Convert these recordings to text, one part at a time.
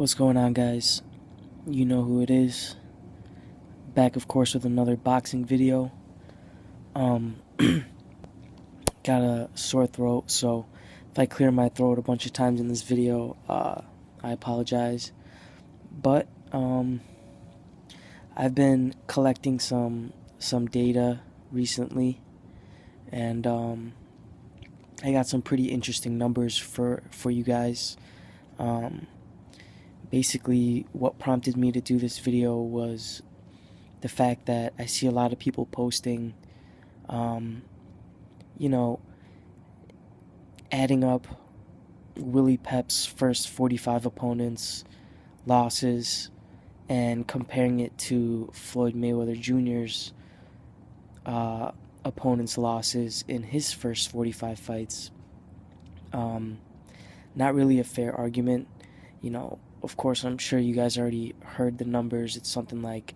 What's going on, guys? You know who it is. Back, of course, with another boxing video. Um, got a sore throat, so if I clear my throat a bunch of times in this video, I apologize. But I've been collecting some data recently, and I got some pretty interesting numbers for you guys. Um, Basically, what prompted me to do this video was the fact that I see a lot of people posting, um, you know, adding up Willie Pep's first 45 opponents' losses and comparing it to Floyd Mayweather Jr.'s opponents' losses in his first 45 fights. Not really a fair argument. Of course, I'm sure you guys already heard the numbers. It's something like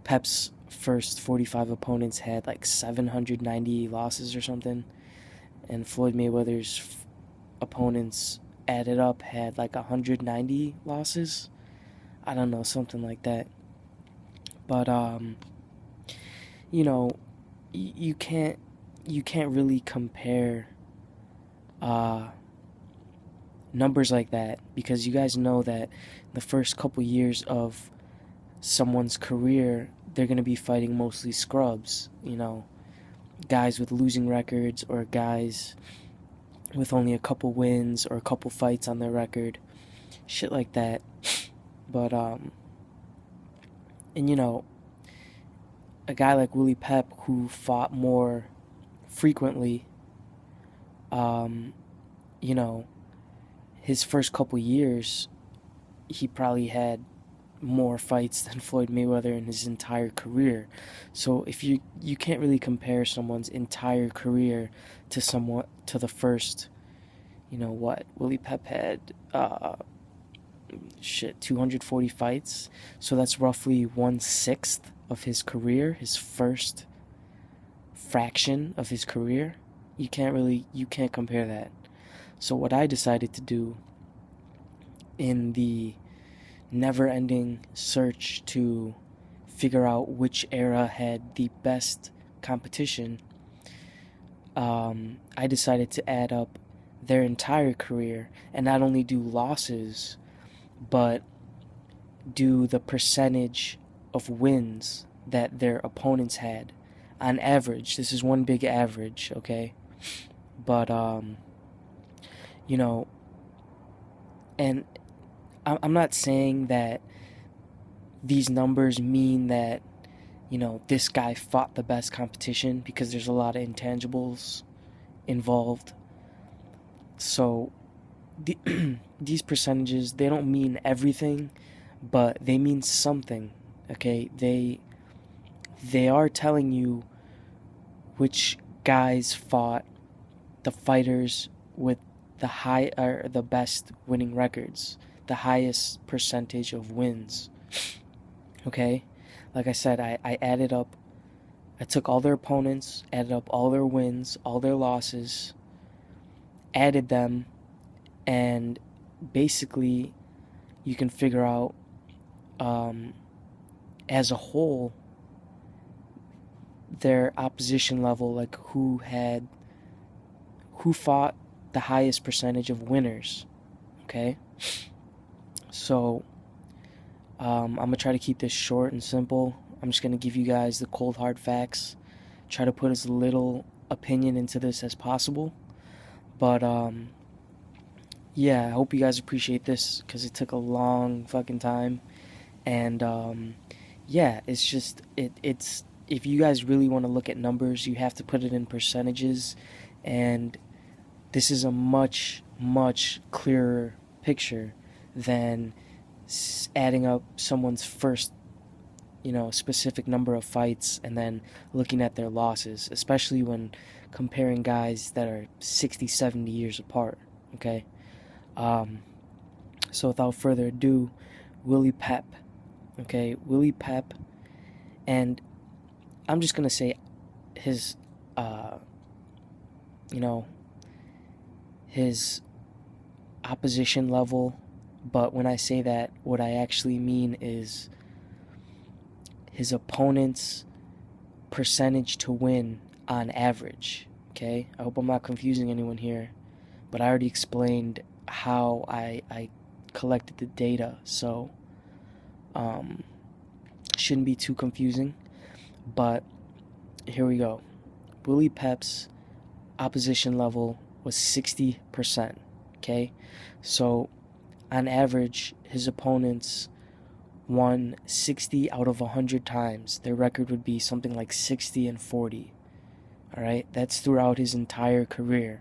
Pep's first 45 opponents had like 790 losses or something, and Floyd Mayweather's opponents added up had like 190 losses. I don't know, something like that. But you know, you can't really compare numbers like that, because you guys know that the first couple years of someone's career, they're going to be fighting mostly scrubs, guys with losing records, or guys with only a couple wins or a couple fights on their record, shit like that. But a guy like Willie Pep, who fought more frequently, you know his first couple years, he probably had more fights than Floyd Mayweather in his entire career. So if you can't really compare someone's entire career to the first, what Willie Pep had 240 fights. So that's roughly 1/6 of his career, his first fraction of his career. You can't compare that. So what I decided to do, in the never-ending search to figure out which era had the best competition, I decided to add up their entire career and not only do losses, but do the percentage of wins that their opponents had on average. This is one big average, okay? But and I'm not saying that these numbers mean that, this guy fought the best competition, because there's a lot of intangibles involved. So these percentages, they don't mean everything, but they mean something, okay? They are telling you which guys fought the fighters with the best winning records, the highest percentage of wins. Okay? Like I said, I added up, I took all their opponents, added up all their wins, all their losses, added them, and basically you can figure out, as a whole, their opposition level, like who fought the highest percentage of winners. Okay? So I'm gonna try to keep this short and simple. I'm just gonna give you guys the cold hard facts, try to put as little opinion into this as possible. But yeah, I hope you guys appreciate this, because it took a long fucking time. And yeah, it's just it's if you guys really want to look at numbers, you have to put it in percentages, and this is a much clearer picture than adding up someone's first, specific number of fights and then looking at their losses, especially when comparing guys that are 60, 70 years apart, okay? So without further ado, Willie Pep, okay? Willie Pep, and I'm just gonna say his, his opposition level But when I say that, what I actually mean is his opponent's percentage to win on average. Okay? I hope I'm not confusing anyone here, but I already explained how I collected the data, so shouldn't be too confusing. But here we go. Willie Pep's opposition level was 60%. Okay? So on average, his opponents won 60 out of 100 times. Their record would be something like 60-40. Alright? That's throughout his entire career.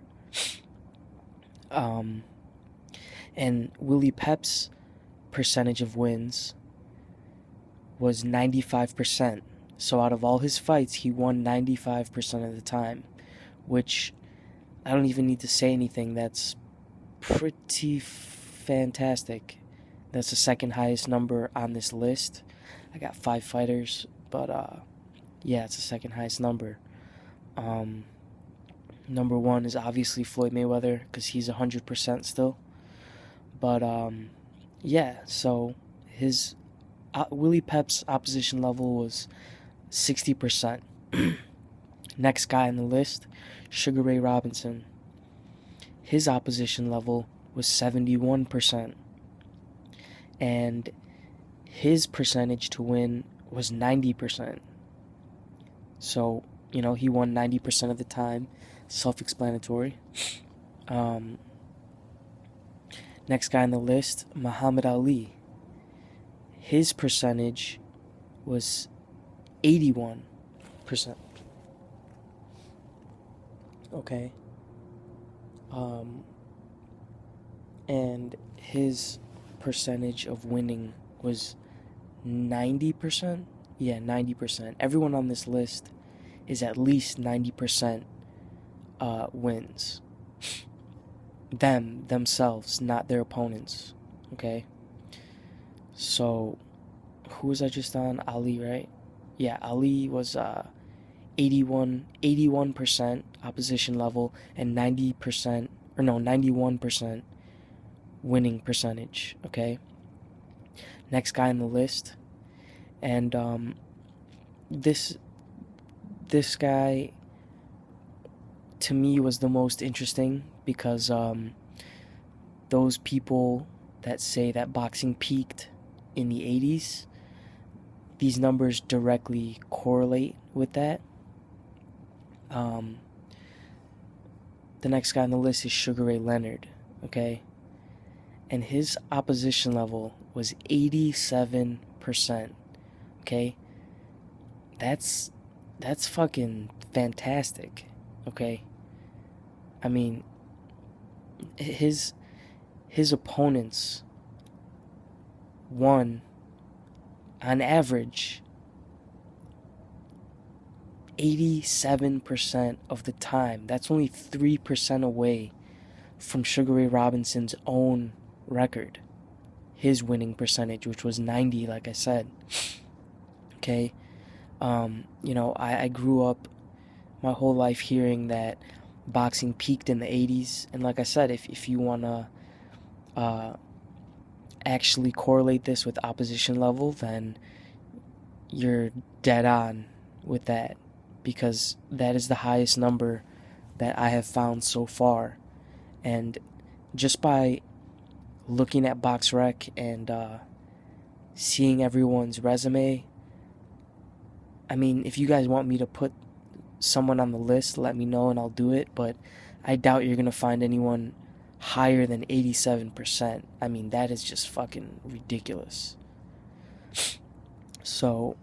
And Willie Pep's percentage of wins was 95%. So out of all his fights, he won 95% of the time, which I don't even need to say anything. That's pretty fantastic. That's the second highest number on this list. I got 5 fighters, but yeah, it's the second highest number. Number 1 is obviously Floyd Mayweather, because he's 100% still. But yeah, so his Willie Pep's opposition level was 60%. Next guy on the list, Sugar Ray Robinson. His opposition level was 71%. And his percentage to win was 90%. So, he won 90% of the time. Self-explanatory. Next guy on the list, Muhammad Ali. His percentage was 81%. Okay. And his percentage of winning was 90%. Yeah, 90%. Everyone on this list is at least 90% wins. Themselves, not their opponents. Okay? So, who was I just on? Ali, right? Yeah, Ali was 81% opposition level and 91% winning percentage. Okay? Next guy on the list. And this guy to me was the most interesting, because those people that say that boxing peaked in the 80s, these numbers directly correlate with that. The next guy on the list is Sugar Ray Leonard, okay? And his opposition level was 87%, okay? That's fucking fantastic, okay? I mean, his opponents won, on average, 87% of the time. That's only 3% away from Sugar Ray Robinson's own record, his winning percentage, which was 90, like I said. Okay? I grew up my whole life hearing that boxing peaked in the 80s, and like I said, if you want to actually correlate this with opposition level, then you're dead on with that, because that is the highest number that I have found so far. And just by looking at BoxRec and seeing everyone's resume, I mean, if you guys want me to put someone on the list, let me know and I'll do it, but I doubt you're going to find anyone higher than 87%. I mean, that is just fucking ridiculous. So,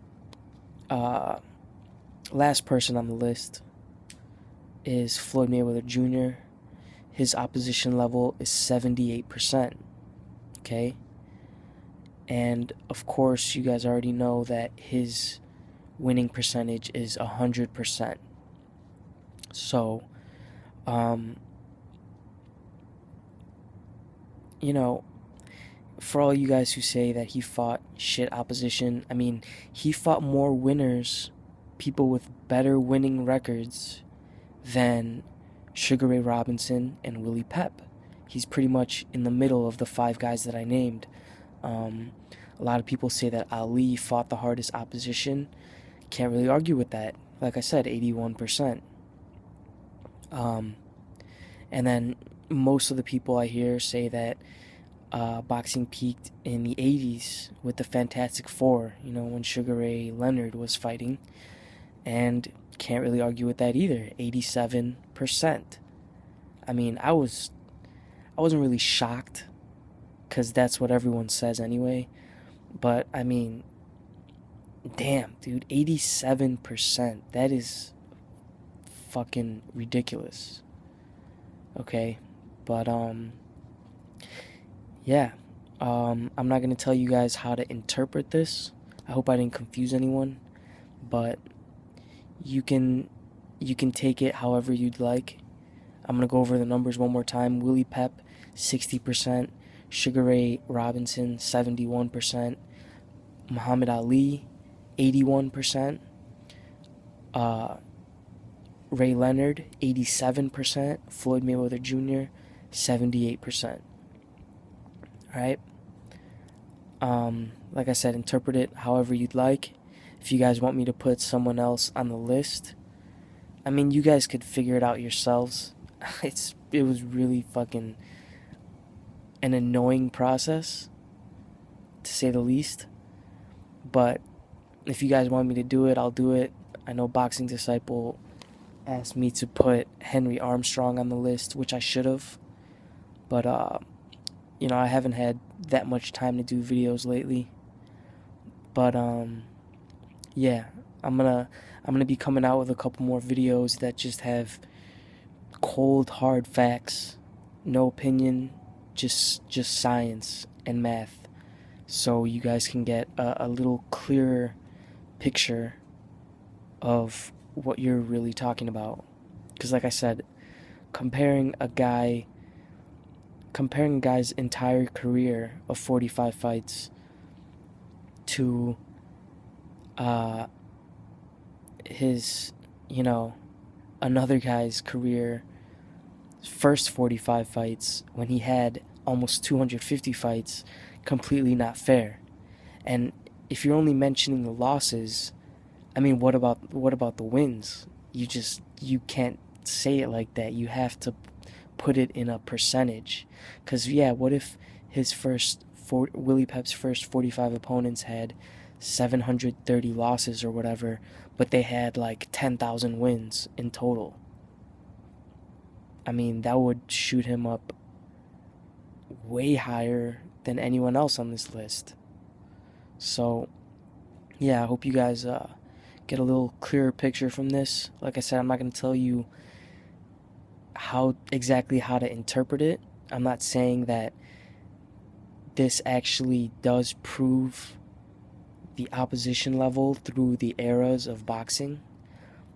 last person on the list is Floyd Mayweather Jr. His opposition level is 78%. Okay? And, of course, you guys already know that his winning percentage is 100%. So, for all you guys who say that he fought shit opposition, I mean, he fought more winners, people with better winning records, than Sugar Ray Robinson and Willie Pep. He's pretty much in the middle of the five guys that I named. Um, a lot of people say that Ali fought the hardest opposition. Can't really argue with that. Like I said, 81%. Um, and then most of the people I hear say that boxing peaked in the 80s with the Fantastic Four, when Sugar Ray Leonard was fighting. And can't really argue with that either. 87%. I mean, I wasn't really shocked because that's what everyone says anyway. But I mean, damn, dude, 87%. That is fucking ridiculous. Okay, but yeah. I'm not gonna tell you guys how to interpret this. I hope I didn't confuse anyone, but you can take it however you'd like. I'm gonna go over the numbers one more time. Willie Pep, 60%. Sugar Ray Robinson, 71%. Muhammad Ali, 81%. Ray Leonard, 87%. Floyd Mayweather Jr., 78%. Alright? Like I said, interpret it however you'd like. If you guys want me to put someone else on the list, I mean, you guys could figure it out yourselves. It was really fucking an annoying process, to say the least. But if you guys want me to do it, I'll do it. I know Boxing Disciple asked me to put Henry Armstrong on the list, which I should have. But I haven't had that much time to do videos lately. But yeah, I'm gonna be coming out with a couple more videos that just have cold hard facts, no opinion, just science and math, so you guys can get a little clearer picture of what you're really talking about. Because like I said, comparing a guy's entire career of 45 fights to his, another guy's career first 45 fights when he had almost 250 fights, completely not fair. And if you're only mentioning the losses, I mean, what about the wins? You can't say it like that. You have to put it in a percentage. Because yeah, what if Willie Pep's first 45 opponents had 730 losses or whatever, but they had like 10,000 wins in total? I mean, that would shoot him up way higher than anyone else on this list. So yeah, I hope you guys get a little clearer picture from this. Like I said, I'm not going to tell you how to interpret it. I'm not saying that this actually does prove the opposition level through the eras of boxing,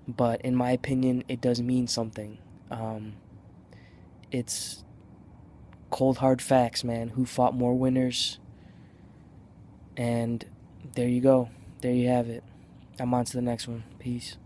but in my opinion, it does mean something. It's cold hard facts, man. Who fought more winners? And there you go. There you have it. I'm on to the next one. Peace.